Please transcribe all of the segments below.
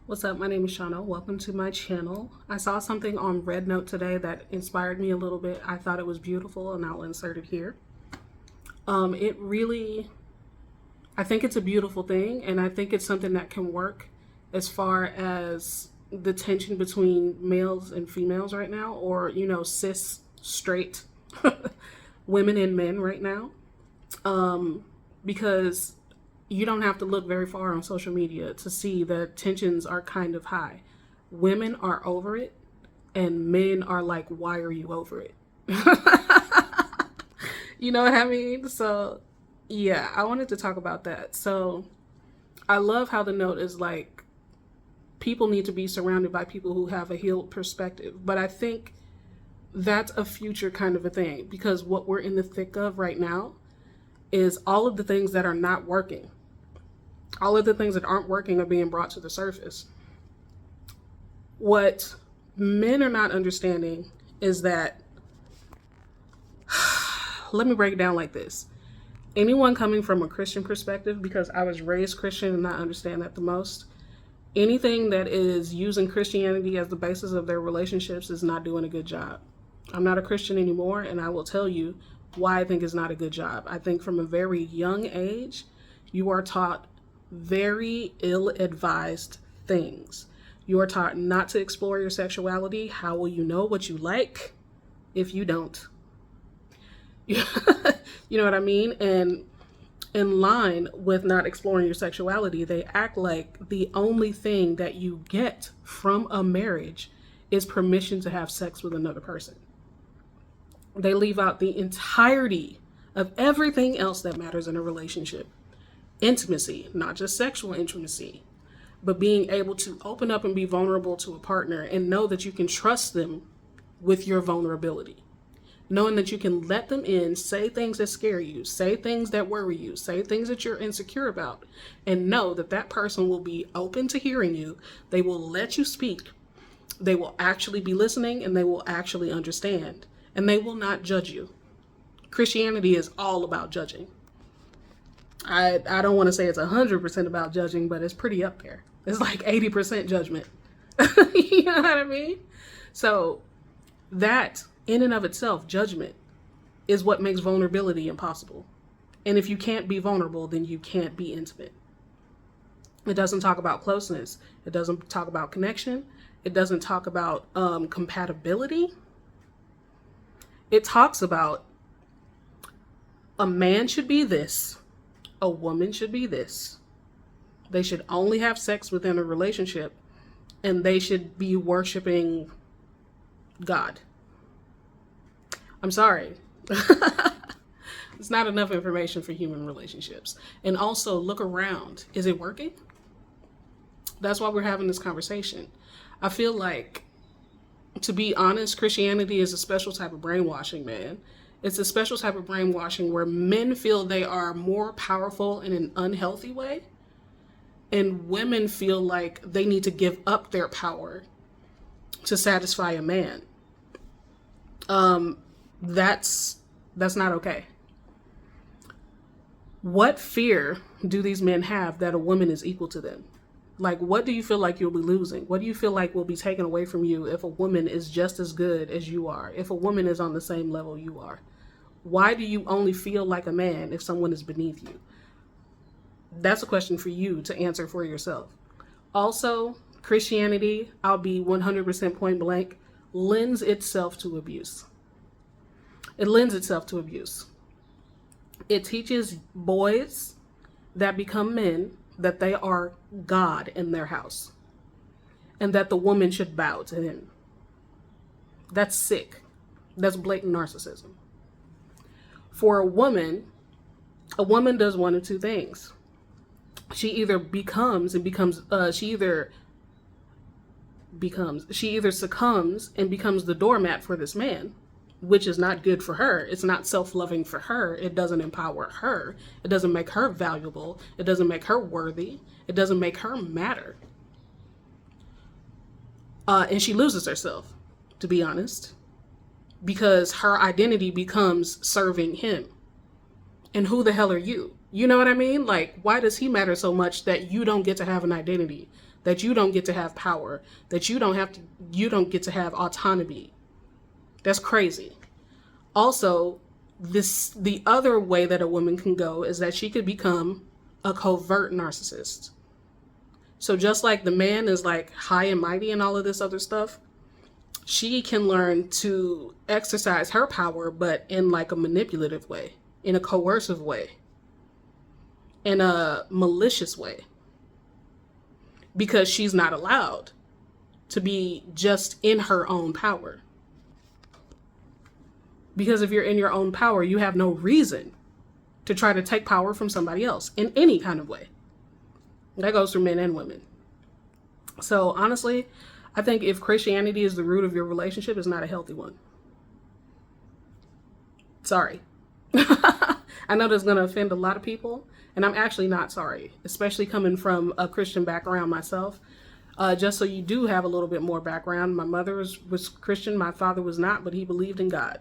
What's up? My name is Shauna. Welcome to my channel. I saw something on Red Note today that inspired me a little bit. I thought it was beautiful and I'll insert it here. It really, I think it's a beautiful thing, and I think it's something that can work as far as the tension between males and females right now, or, cis, straight women and men right now. Because you don't have to look very far on social media to see that tensions are kind of high. Women are over it, and men are like, why are you over it? You know what I mean? So, yeah, I wanted to talk about that. So, I love how the note is like, people need to be surrounded by people who have a healed perspective. But I think that's a future kind of a thing, because what we're in the thick of right now is all of the things that are not working. All of the things that aren't working are being brought to the surface. What men are not understanding is that, let me break it down like this. Anyone coming from a Christian perspective, because I was raised Christian and I understand that the most, anything that is using Christianity as the basis of their relationships is not doing a good job. I'm not a Christian anymore, and I will tell you why I think it's not a good job. I think from a very young age, you are taught very ill-advised things. You are taught not to explore your sexuality. How will you know what you like if you don't? You know what I mean? And in line with not exploring your sexuality, they act like the only thing that you get from a marriage is permission to have sex with another person. They leave out the entirety of everything else that matters in a relationship. Intimacy, not just sexual intimacy, but being able to open up and be vulnerable to a partner and know that you can trust them with your vulnerability. Knowing that you can let them in, say things that scare you, say things that worry you, say things that you're insecure about, and know that that person will be open to hearing you. They will let you speak. They will actually be listening, and they will actually understand, and they will not judge you. Christianity is all about judging. I don't want to say it's 100% about judging, but it's pretty up there. It's like 80% judgment. You know what I mean? So that in and of itself, judgment, is what makes vulnerability impossible. And if you can't be vulnerable, then you can't be intimate. It doesn't talk about closeness. It doesn't talk about connection. It doesn't talk about compatibility. It talks about a man should be this. A woman should be this. They should only have sex within a relationship, and they should be worshiping God. I'm sorry. It's not enough information for human relationships. And also, look around. Is it working? That's why we're having this conversation. I feel like, to be honest, Christianity is a special type of brainwashing, man. It's a special type of brainwashing where men feel they are more powerful in an unhealthy way, and women feel like they need to give up their power to satisfy a man. That's not okay. What fear do these men have that a woman is equal to them? Like, what do you feel like you'll be losing? What do you feel like will be taken away from you if a woman is just as good as you are? If a woman is on the same level you are? Why do you only feel like a man if someone is beneath you? That's a question for you to answer for yourself. Also, Christianity, I'll be 100% point blank, lends itself to abuse. It lends itself to abuse. It teaches boys that become men that they are God in their house, and that the woman should bow to him. That's sick. That's blatant narcissism. For a woman does one of two things. She either succumbs and becomes the doormat for this man, which is not good for her. It's not self-loving for her. It doesn't empower her. It doesn't make her valuable. It doesn't make her worthy. It doesn't make her matter. And she loses herself, to be honest, because her identity becomes serving him. And who the hell are you? You know what I mean? Like, why does he matter so much that you don't get to have an identity that you don't get to have power, that you don't get to have autonomy. That's crazy. Also, the other way that a woman can go is that she could become a covert narcissist. So just like the man is like high and mighty and all of this other stuff, she can learn to exercise her power, but in like a manipulative way, in a coercive way, in a malicious way, because she's not allowed to be just in her own power. Because if you're in your own power, you have no reason to try to take power from somebody else in any kind of way. That goes for men and women. So honestly, I think if Christianity is the root of your relationship, it's not a healthy one. Sorry. I know that's going to offend a lot of people, and I'm actually not sorry, especially coming from a Christian background myself. Just so you do have a little bit more background, my mother was Christian, my father was not, but he believed in God.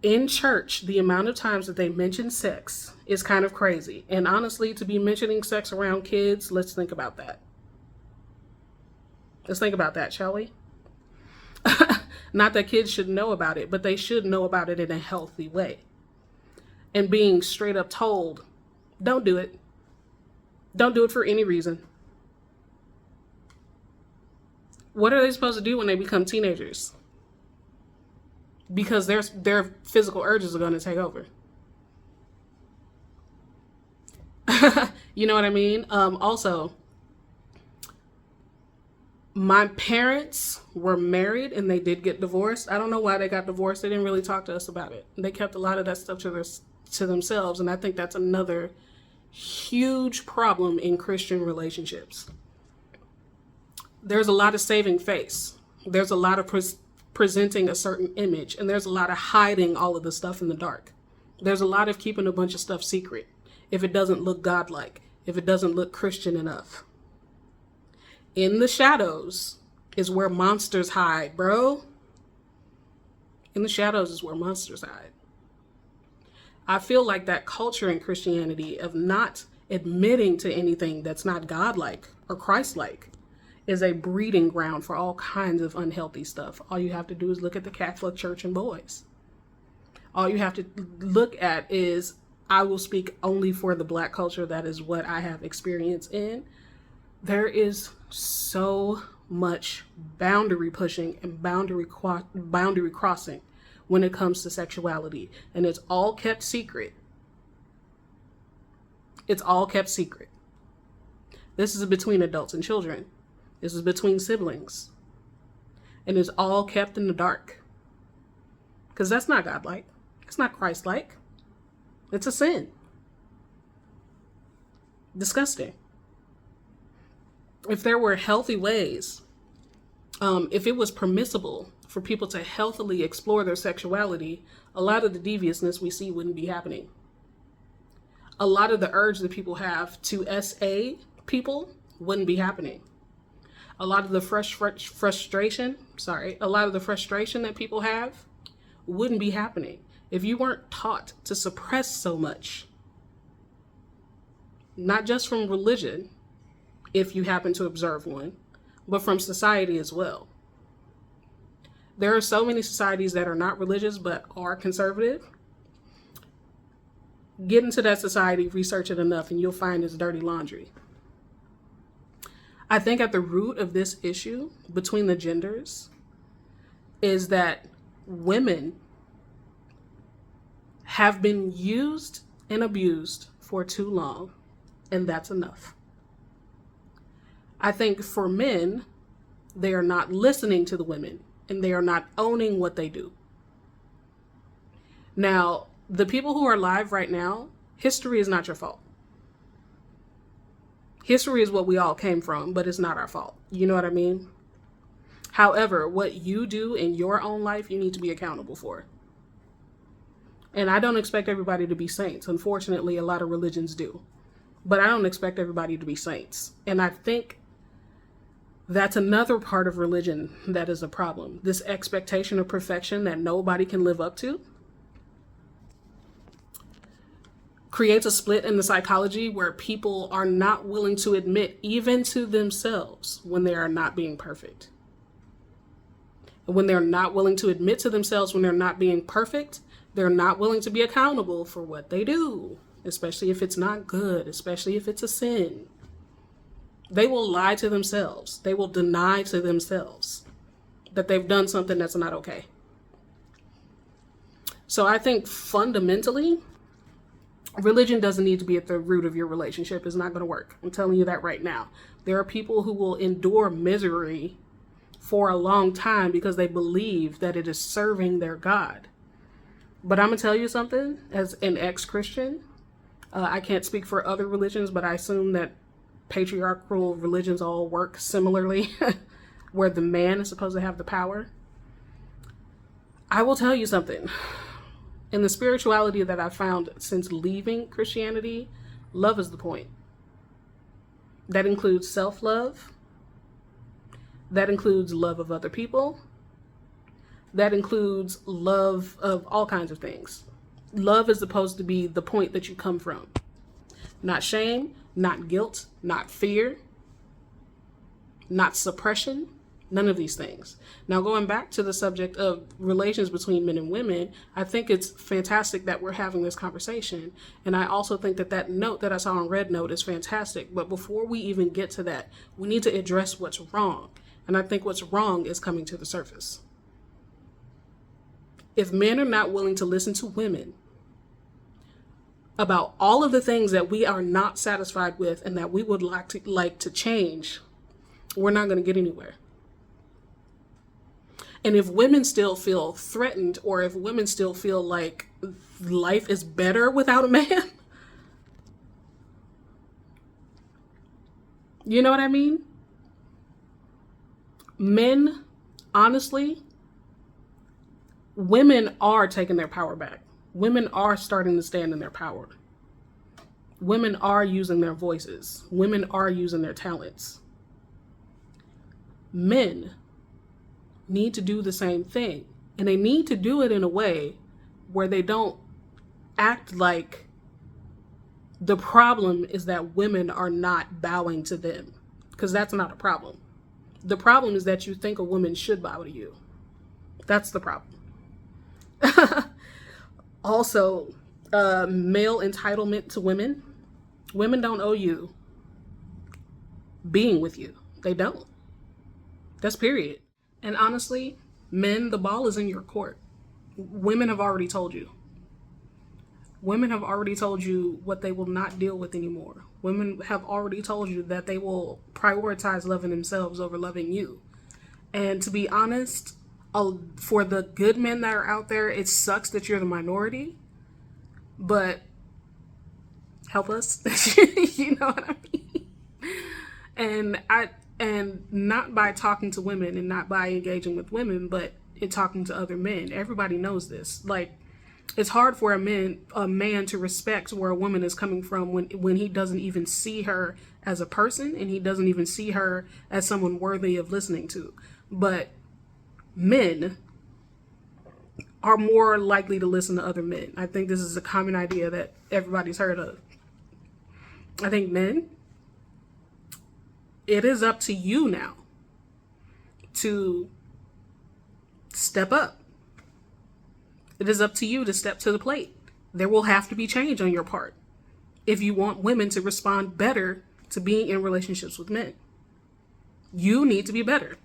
In church, the amount of times that they mention sex is kind of crazy. And honestly, to be mentioning sex around kids, let's think about that. Let's think about that, shall we? Not that kids should know about it, but they should know about it in a healthy way. And being straight up told, don't do it. Don't do it for any reason. What are they supposed to do when they become teenagers? Because their physical urges are going to take over. You know what I mean? Also, my parents were married and they did get divorced. I don't know why they got divorced. They didn't really talk to us about it. They kept a lot of that stuff to themselves. And I think that's another huge problem in Christian relationships. There's a lot of saving face. There's a lot of presenting a certain image, and there's a lot of hiding all of the stuff in the dark. There's a lot of keeping a bunch of stuff secret if it doesn't look godlike, if it doesn't look Christian enough. In the shadows is where monsters hide, bro. In the shadows is where monsters hide. I feel like that culture in Christianity of not admitting to anything that's not godlike or Christ-like is a breeding ground for all kinds of unhealthy stuff. All you have to do is look at the Catholic Church and boys. All you have to look at is, I will speak only for the Black culture. That is what I have experience in. There is so much boundary pushing and boundary crossing when it comes to sexuality. And it's all kept secret. It's all kept secret. This is between adults and children. This is between siblings. And it's all kept in the dark. Because that's not godlike. It's not Christ-like. It's a sin. Disgusting. If there were healthy ways, if it was permissible for people to healthily explore their sexuality, a lot of the deviousness we see wouldn't be happening. A lot of the urge that people have to SA people wouldn't be happening. A lot of the frustration that people have wouldn't be happening if you weren't taught to suppress so much. Not just from religion, if you happen to observe one, but from society as well. There are so many societies that are not religious but are conservative. Get into that society, research it enough, and you'll find it's dirty laundry. I think at the root of this issue between the genders is that women have been used and abused for too long, and that's enough. I think for men, they are not listening to the women, and they are not owning what they do. Now, the people who are alive right now, history is not your fault. History is what we all came from, but it's not our fault. You know what I mean? However, what you do in your own life, you need to be accountable for. And I don't expect everybody to be saints. Unfortunately, a lot of religions do. But I don't expect everybody to be saints. And I think that's another part of religion that is a problem. This expectation of perfection that nobody can live up to. creates a split in the psychology where people are not willing to admit, even to themselves, when they are not being perfect. And when they're not willing to admit to themselves when they're not being perfect, they're not willing to be accountable for what they do, especially if it's not good, especially if it's a sin. They will lie to themselves. They will deny to themselves that they've done something that's not okay. So I think fundamentally, religion doesn't need to be at the root of your relationship. It's not going to work. I'm telling you that right now. There are people who will endure misery for a long time because they believe that it is serving their God. But I'm going to tell you something, as an ex-Christian, I can't speak for other religions, but I assume that patriarchal religions all work similarly, where the man is supposed to have the power. I will tell you something. In the spirituality that I've found since leaving Christianity, love is the point. That includes self-love. That includes love of other people. That includes love of all kinds of things. Love is supposed to be the point that you come from. Not shame, not guilt, not fear, not suppression, none of these things. Now, going back to the subject of relations between men and women, I think it's fantastic that we're having this conversation. And I also think that that note that I saw on Red Note is fantastic. But before we even get to that, we need to address what's wrong. And I think what's wrong is coming to the surface. If men are not willing to listen to women about all of the things that we are not satisfied with and that we would like to change, we're not going to get anywhere. And if women still feel threatened, or if women still feel like life is better without a man, you know what I mean? Men, honestly, women are taking their power back. Women are starting to stand in their power. Women are using their voices. Women are using their talents. Men need to do the same thing. And they need to do it in a way where they don't act like the problem is that women are not bowing to them. Because that's not a problem. The problem is that you think a woman should bow to you. That's the problem. Also, male entitlement to women. Women don't owe you being with you. They don't. That's period. And honestly, men, the ball is in your court. Women have already told you. Women have already told you what they will not deal with anymore. Women have already told you that they will prioritize loving themselves over loving you. And to be honest, for the good men that are out there, it sucks that you're the minority, but help us. You know what I mean? And not by talking to women and not by engaging with women, but in talking to other men. Everybody knows this. Like, it's hard for a man to respect where a woman is coming from when he doesn't even see her as a person, and he doesn't even see her as someone worthy of listening to. But men are more likely to listen to other men. I think this is a common idea that everybody's heard of. I think men, it is up to you now to step up. It is up to you to step to the plate. There will have to be change on your part if you want women to respond better to being in relationships with men. You need to be better.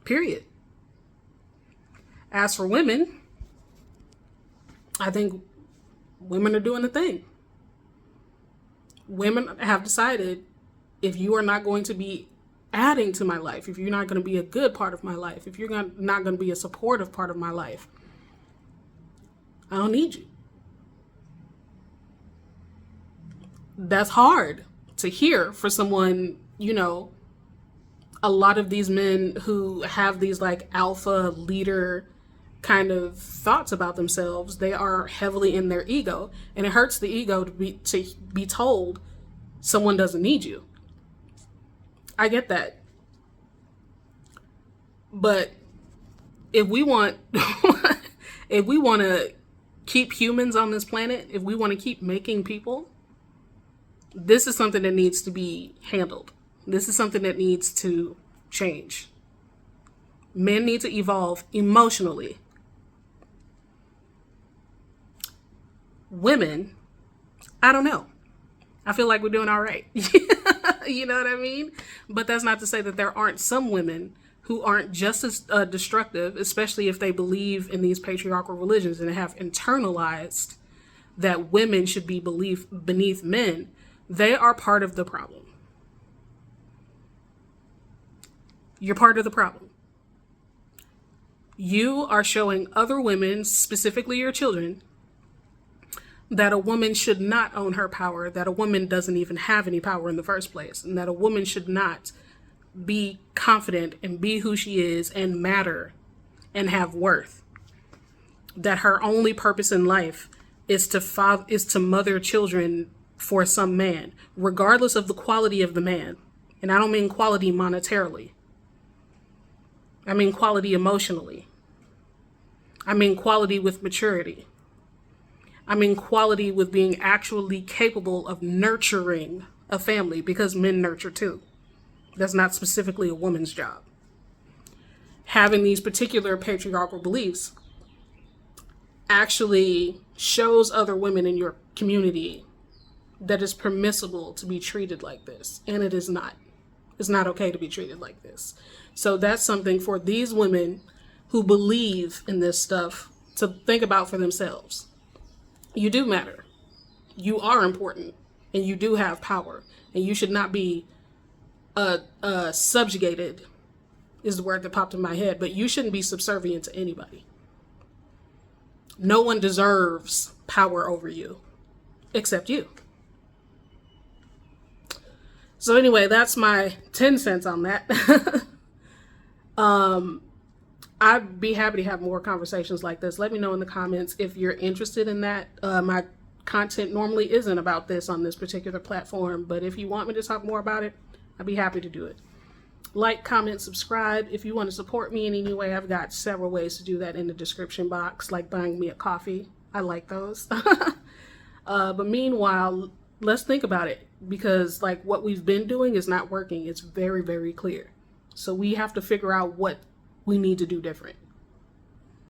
Period. As for women, I think women are doing the thing. Women have decided, if you are not going to be adding to my life, if you're not going to be a good part of my life, if you're not going to be a supportive part of my life, I don't need you. That's hard to hear for someone, a lot of these men who have these like alpha leader kind of thoughts about themselves. They are heavily in their ego, and it hurts the ego to be told someone doesn't need you. I get that. But if we want to keep humans on this planet, if we want to keep making people, this is something that needs to be handled. This is something that needs to change. Men need to evolve emotionally. Women, I don't know. I feel like we're doing all right. You know what I mean? But that's not to say that there aren't some women who aren't just as destructive, especially if they believe in these patriarchal religions and have internalized that women should be beneath men. They are part of the problem. You're part of the problem. You are showing other women, specifically your children, that a woman should not own her power, that a woman doesn't even have any power in the first place, and that a woman should not be confident and be who she is and matter and have worth. That her only purpose in life is to mother children for some man, regardless of the quality of the man. And I don't mean quality monetarily. I mean quality emotionally. I mean quality with maturity. I mean quality with being actually capable of nurturing a family, because men nurture too. That's not specifically a woman's job. Having these particular patriarchal beliefs actually shows other women in your community that it's permissible to be treated like this. And it is not. It's not okay to be treated like this. So that's something for these women who believe in this stuff to think about for themselves. You do matter. You are important. And you do have power. And you should not be subjugated, is the word that popped in my head, but you shouldn't be subservient to anybody. No one deserves power over you except you. So anyway, that's my 10 cents on that. I'd be happy to have more conversations like this. Let me know in the comments if you're interested in that. My content normally isn't about this on this particular platform, but if you want me to talk more about it, I'd be happy to do it. Like, comment, subscribe. If you want to support me in any way, I've got several ways to do that in the description box, like buying me a coffee. I like those. But meanwhile, let's think about it, because like what we've been doing is not working. It's very, very clear. So we have to figure out what we need to do different.